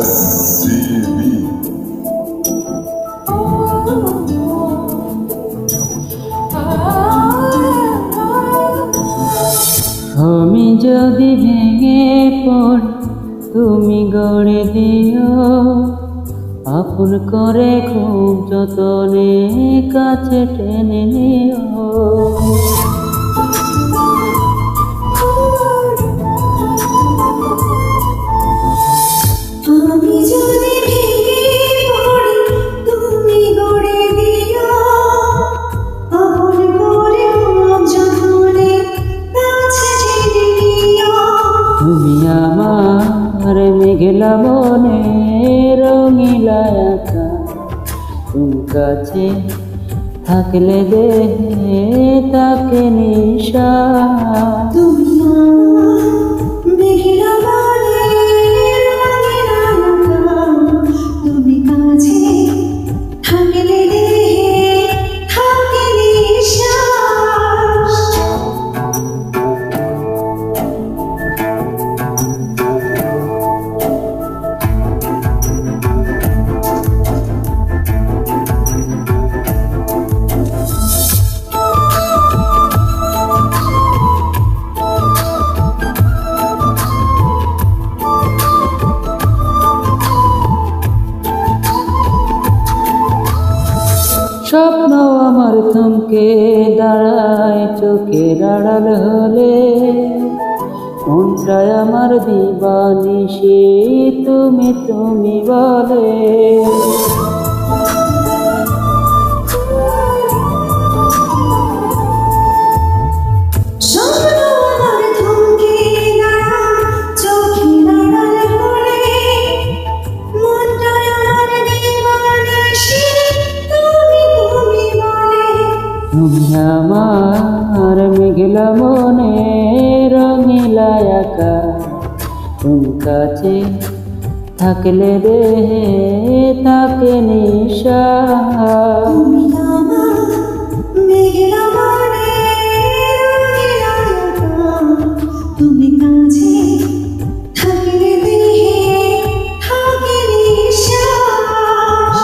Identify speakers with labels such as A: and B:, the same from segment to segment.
A: SCB
B: আমি যদি ভেঙে পড়ি তুমি গড়ে দিও, আপন করে খুব যতনে কাছে টেনে নিও।
C: আমি যদি ভেঙে পড়ি তুমি গড়ে দিও, আপন করে খুব যতনে কাছে টেনে নিও।
B: তুমি আমার মেঘলা মনে রঙিলা আঁকা, তুমি কাছে থাকলে দেহে তাকে নিশা।
C: তুমি আমার মেঘলা মনে রঙিলা আঁকা, তুমি কাছে থাকলে দেহে থাকে নিঃশ্বাস।
B: স্বপ্ন আমার থমকে দাঁড়ায় চোখের আড়াল হলে, মনটায় আমার দিবানিশি তুমি তুমি বলে।
C: স্বপ্ন আমার থমকে দাঁড়ায় চোখের আড়াল হলে, মনটায় আমার দিবানিশি তুমি তুমি বলে।
B: তুমি আমার মেঘলা মনে রঙিলা আঁকা, তুমি কাছে থাকলে দেহে তাকে নিশা।
C: তুমি আমার মেঘলা মনে রঙিলা আঁকা, তুমি কাছে থাকলে দেহে থাকে নিঃশ্বাস।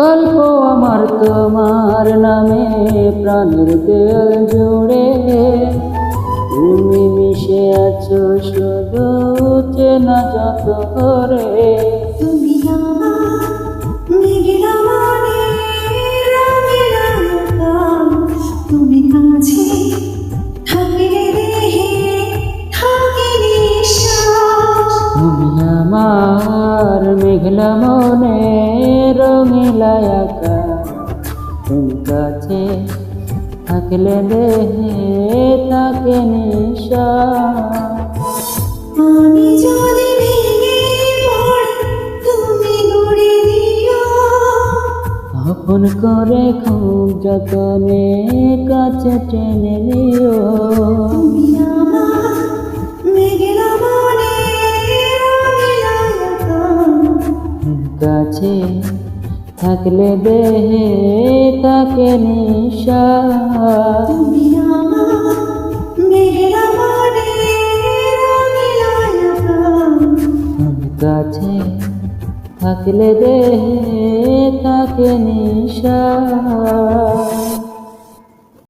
B: গল্প আমার তোমার নামে প্রাণের দেয়াল জুড়ে, তুমি মিশে আছো শুধু চেনা যত করে।
C: তুমি আমার মেঘলা মনে রঙিলা আঁকা, তুমি কাছে থাকলে দেহে থাকে নিঃশ্বাস।
B: তুমি আমার মেঘলা মনে রঙিলা আঁকা, তুমি কাছে থাকলে দেহে তাকে নিশা।
C: আমি যদি ভেঙে পড়ি তুমি গড়ে দিও,
B: আপন করে খুব যতনে কাছে টেনে নিও।
C: তুমি আমার মেঘলা মনে রঙিলা আঁকা,
B: কাছে থাকলে দেহে তাকে নিশা।
C: তুমি আমার মেঘলা মনে রঙিলা আঁকা,
B: কাছে থাকলে দেহে তাকে নিশা।